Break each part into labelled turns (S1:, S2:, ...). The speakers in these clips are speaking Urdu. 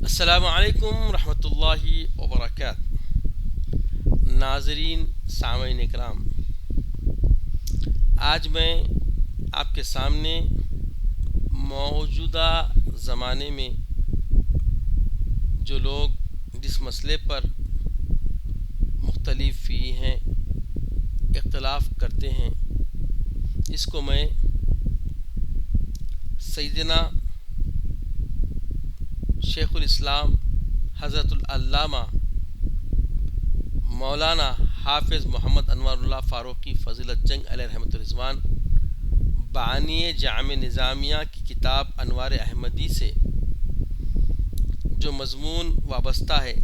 S1: السلام علیکم ورحمۃ اللہ وبرکاتہ۔ ناظرین، سامعین اکرام، آج میں آپ کے سامنے موجودہ زمانے میں جو لوگ جس مسئلے پر مختلف فی ہیں، اختلاف کرتے ہیں، اس کو میں سیدنا شیخ الاسلام حضرت العلامہ مولانا حافظ محمد انوار اللہ فاروقی فضیلت جنگ علیہ رحمۃ الرضوان بانی جامع نظامیہ کی کتاب انوار احمدی سے جو مضمون وابستہ ہے،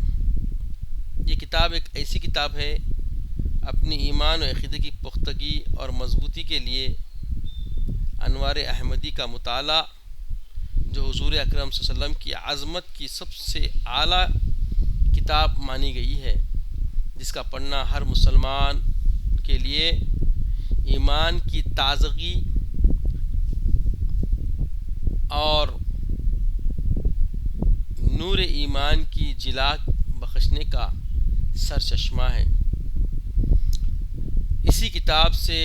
S1: یہ کتاب ایک ایسی کتاب ہے اپنی ایمان و عقیدے کی پختگی اور مضبوطی کے لیے انوار احمدی کا مطالعہ، جو حضور اکرم صلی اللہ علیہ وسلم کی عظمت کی سب سے اعلیٰ کتاب مانی گئی ہے، جس کا پڑھنا ہر مسلمان کے لیے ایمان کی تازگی اور نور ایمان کی جلا بخشنے کا سرچشمہ ہے۔ اسی کتاب سے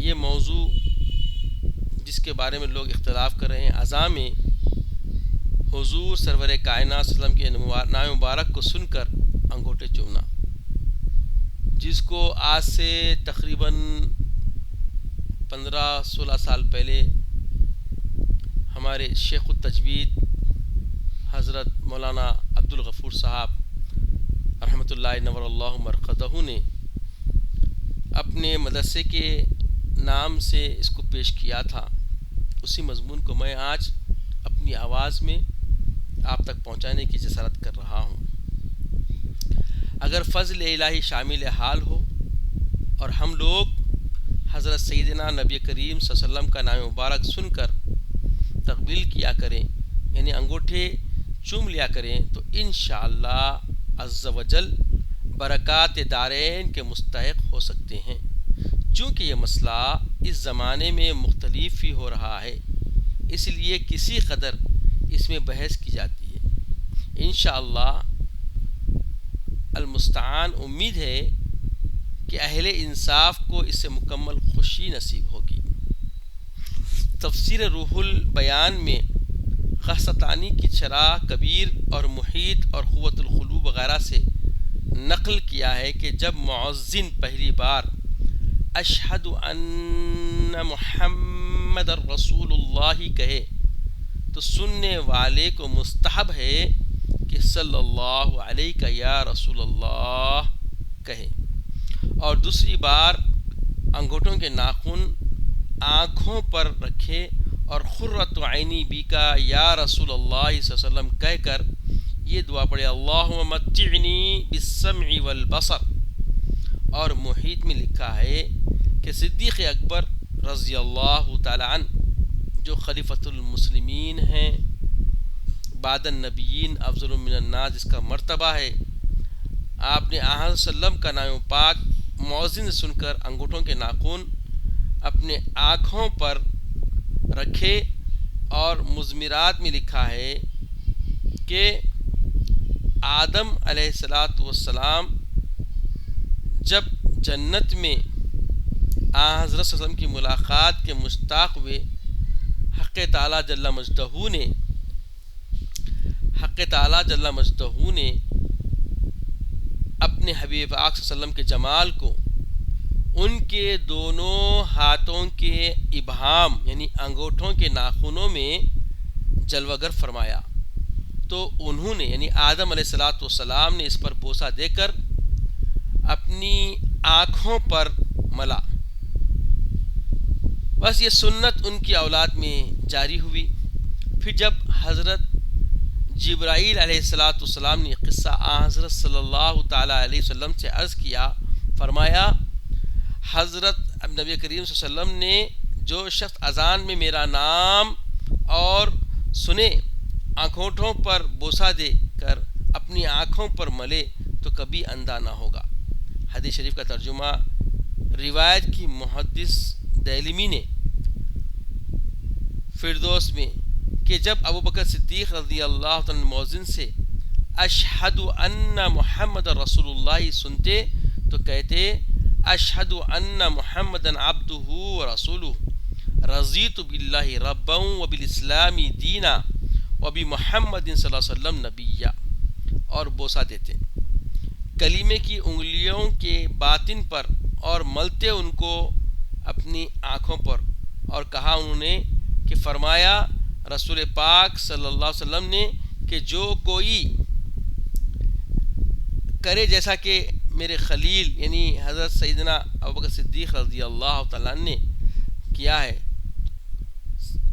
S1: یہ موضوع جس کے بارے میں لوگ اختلاف کر رہے ہیں، اذان میں حضور سرور کائنات صلی اللہ علیہ وسلم کے نام مبارک کو سن کر انگوٹھے چومنا، جس کو آج سے تقریباً 15-16 سال پہلے ہمارے شیخ التجوید حضرت مولانا عبدالغفور صاحب رحمۃ اللہ نور اللہ مرقدہ نے اپنے مدرسے کے نام سے اس کو پیش کیا تھا۔ اسی مضمون کو میں آج اپنی آواز میں آپ تک پہنچانے کی جسارت کر رہا ہوں۔ اگر فضل الہی شامل حال ہو اور ہم لوگ حضرت سیدنا نبی کریم صلی اللہ علیہ وسلم کا نام مبارک سن کر تقبیل کیا کریں، یعنی انگوٹھے چوم لیا کریں، تو انشاءاللہ عز و جل برکات دارین کے مستحق ہو سکتے ہیں۔ چونکہ یہ مسئلہ اس زمانے میں مختلف ہی ہو رہا ہے، اس لیے کسی قدر اس میں بحث کی جاتی ہے۔ انشاءاللہ المستعان امید ہے کہ اہل انصاف کو اس سے مکمل خوشی نصیب ہوگی۔ تفسیر روح البیان میں قسطلانی کی شرح کبیر اور محیط اور قوت القلوب وغیرہ سے نقل کیا ہے کہ جب مؤذن پہلی بار اشہد ان محمد رسول اللہ کہے تو سننے والے کو مستحب ہے کہ صلی اللہ علیہ یا رسول اللہ کہے، اور دوسری بار انگوٹھوں کے ناخن آنکھوں پر رکھے اور قرۃ عینی بی کا یا رسول اللہ صلی اللہ علیہ وسلم کہہ کر یہ دعا پڑھے، اللہم متعنی بالسمع والبصر۔ اور محیط میں لکھا ہے کہ صدیق اکبر رضی اللہ تعالی عنہ جو خلیفۃ المسلمین ہیں، بعد النبیین افضل من الناس جس کا مرتبہ ہے، آپ نے آن صلی اللہ علیہ وسلم کا نام پاک مؤذن سن کر انگوٹھوں کے ناخن اپنے آنکھوں پر رکھے، اور مزمرات میں لکھا ہے کہ آدم علیہ السلام جب جنت میں حضرت صلی اللہ علیہ وسلم کی ملاقات کے مشتاق ہوئے، حق تعالیٰ جل مجدہ نے اپنے حبیب پاک صلی اللہ علیہ وسلم کے جمال کو ان کے دونوں ہاتھوں کے ابہام یعنی انگوٹھوں کے ناخنوں میں جلوہ گر فرمایا، تو انہوں نے یعنی آدم علیہ السلام نے اس پر بوسہ دے کر اپنی آنکھوں پر ملا۔ بس یہ سنت ان کی اولاد میں جاری ہوئی۔ پھر جب حضرت جبرائیل علیہ السلام نے قصہ حضرت صلی اللہ تعالیٰ علیہ وسلم سے عرض کیا، فرمایا حضرت نبی کریم صلی اللہ علیہ وسلم نے جو شخص اذان میں میرا نام اور سنے انگوٹھوں پر بوسہ دے کر اپنی آنکھوں پر ملے تو کبھی اندھا نہ ہوگا۔ حدیث شریف کا ترجمہ روایت کی محدث دہلمی نے فردوس میں کہ جب ابو بکر صدیق رضی اللہ عنہ مؤذن سے اشہد ان محمد رسول اللہ سنتے تو کہتے اشہد ان محمد عبدہ ورسولہ رضیت باللہ ربا وبالاسلام دینا وبمحمد صلی اللہ علیہ وسلم نبیا، اور بوسہ دیتے، کلمے کی انگلیوں کے باطن پر اور ملتے ان کو اپنی آنکھوں پر، اور کہا انہوں نے کہ فرمایا رسول پاک صلی اللہ علیہ وسلم نے کہ جو کوئی کرے جیسا کہ میرے خلیل یعنی حضرت سیدنا ابوبکر صدیق رضی اللہ تعالیٰ نے کیا ہے،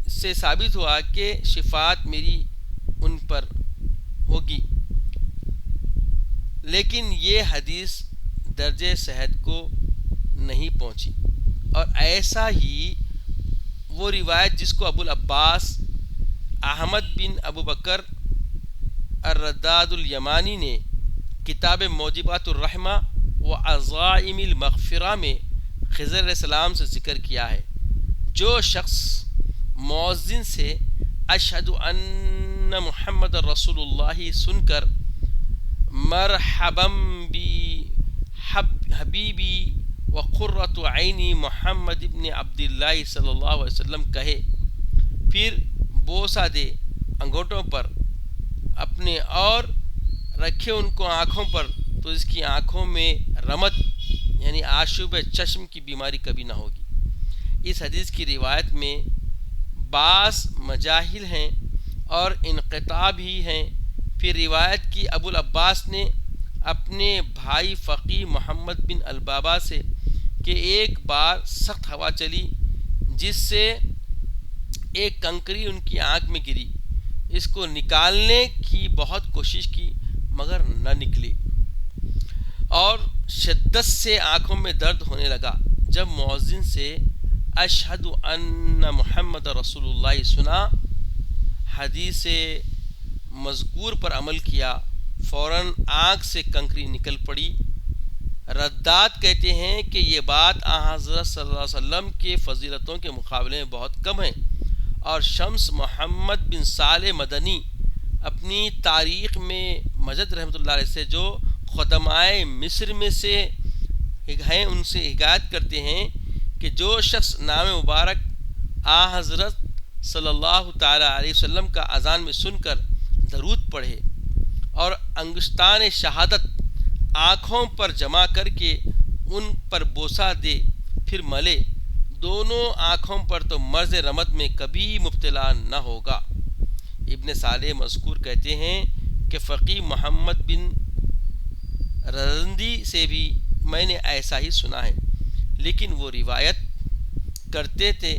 S1: اس سے ثابت ہوا کہ شفاعت میری ان پر ہوگی۔ لیکن یہ حدیث درجہ صحت کو نہیں پہنچی، اور ایسا ہی وہ روایت جس کو ابو العباس احمد بن ابو بکر الرداد الیمانی نے کتاب موجبات الرحمہ و عزائم المغفرہ میں خضر علیہ السلام سے ذکر کیا ہے، جو شخص مؤذن سے اشہد ان محمد رسول اللہ سن کر مرحبا بی حبیبی وقرۃ عینی محمد ابن عبداللہ صلی اللہ علیہ وسلم کہے، پھر بوسہ دے انگوٹھوں پر اپنے اور رکھے ان کو آنکھوں پر، تو اس کی آنکھوں میں رمت یعنی آشوب چشم کی بیماری کبھی نہ ہوگی۔ اس حدیث کی روایت میں بعض مجاہل ہیں اور انقطاع بھی ہیں۔ پھر روایت کی ابو العباس نے اپنے بھائی فقی محمد بن البابا سے کہ ایک بار سخت ہوا چلی جس سے ایک کنکری ان کی آنکھ میں گری، اس کو نکالنے کی بہت کوشش کی مگر نہ نکلی، اور شدت سے آنکھوں میں درد ہونے لگا۔ جب مؤذن سے اشہد ان محمد رسول اللہ سنا، حدیث مذکور پر عمل کیا، فوراً آنکھ سے کنکری نکل پڑی۔ رداد کہتے ہیں کہ یہ بات حضرت صلی اللہ علیہ وسلم کے فضیلتوں کے مقابلے میں بہت کم ہے، اور شمس محمد بن صالح مدنی اپنی تاریخ میں مجد رحمۃ اللہ علیہ سے جو خدمائے مصر میں سے ہیں ان سے حکایت کرتے ہیں کہ جو شخص نام مبارک حضرت صلی اللہ تعالیٰ علیہ وسلم کا اذان میں سن کر درود پڑھے اور انگشتان شہادت آنکھوں پر جمع کر کے ان پر بوسہ دے پھر ملے، دونوں آنکھوں پر تو مرض رمد میں کبھی مبتلا نہ ہوگا۔ ابن صالح مذکور کہتے ہیں کہ فقی محمد بن رزندی سے بھی میں نے ایسا ہی سنا ہے، لیکن وہ روایت کرتے تھے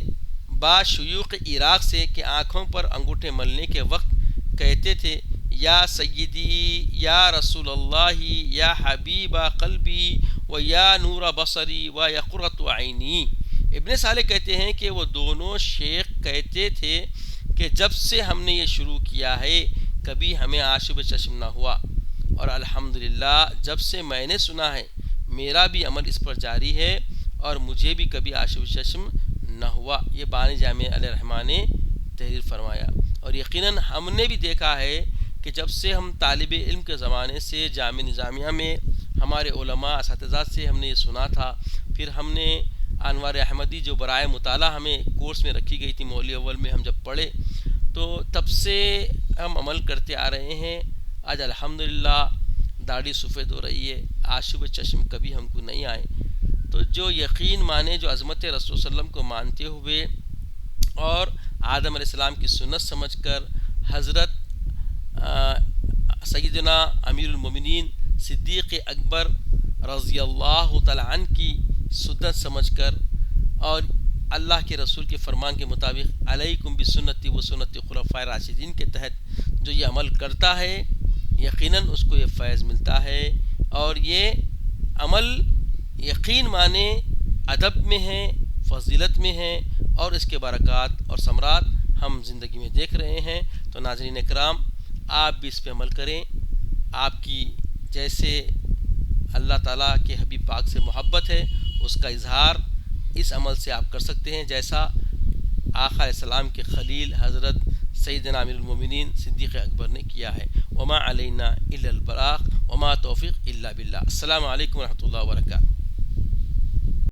S1: با شیوخ عراق سے کہ آنکھوں پر انگوٹھے ملنے کے وقت کہتے تھے یا سیدی یا رسول اللہ یا حبیب قلبی و یا نور بصری و یا قرۃ عینی۔ ابن صالح کہتے ہیں کہ وہ دونوں شیخ کہتے تھے کہ جب سے ہم نے یہ شروع کیا ہے کبھی ہمیں آشوب چشم نہ ہوا، اور الحمدللہ جب سے میں نے سنا ہے میرا بھی عمل اس پر جاری ہے اور مجھے بھی کبھی آشوب چشم نہ ہوا۔ یہ بانی جامع علیہ الرحمٰن نے تحریر فرمایا، اور یقیناً ہم نے بھی دیکھا ہے کہ جب سے ہم طالب علم کے زمانے سے جامع نظامیہ میں ہمارے علماء اساتذہ سے ہم نے یہ سنا تھا، پھر ہم نے انوار احمدی جو برائے مطالعہ ہمیں کورس میں رکھی گئی تھی مولی اول میں ہم جب پڑھے، تو تب سے ہم عمل کرتے آ رہے ہیں۔ آج الحمدللہ داڑھی سفید ہو رہی ہے، آشوب چشم کبھی ہم کو نہیں آئے۔ تو جو یقین مانے، جو عظمت رسول صلی اللہ علیہ وسلم کو مانتے ہوئے اور آدم علیہ السلام کی سنت سمجھ کر حضرت سیدنا امیر المومنین صدیق اکبر رضی اللہ تعالی عنہ کی سنت سمجھ کر اور اللہ کے رسول کے فرمان کے مطابق علیکم بسنتی و سنت خلفاء راشدین کے تحت جو یہ عمل کرتا ہے یقیناً اس کو یہ فیض ملتا ہے، اور یہ عمل یقین مانے ادب میں ہے، فضیلت میں ہے، اور اس کے برکات اور ثمرات ہم زندگی میں دیکھ رہے ہیں۔ تو ناظرین اکرام، آپ بھی اس پہ عمل کریں۔ آپ کی جیسے اللہ تعالیٰ کے حبیب پاک سے محبت ہے اس کا اظہار اس عمل سے آپ کر سکتے ہیں، جیسا آقا علیہ السلام کے خلیل حضرت سیدنا امیر المومنین صدیق اکبر نے کیا ہے۔ وما علینا الا البلاغ وما توفیق الا باللہ۔ السلام علیکم ورحمۃ اللہ وبرکاتہ۔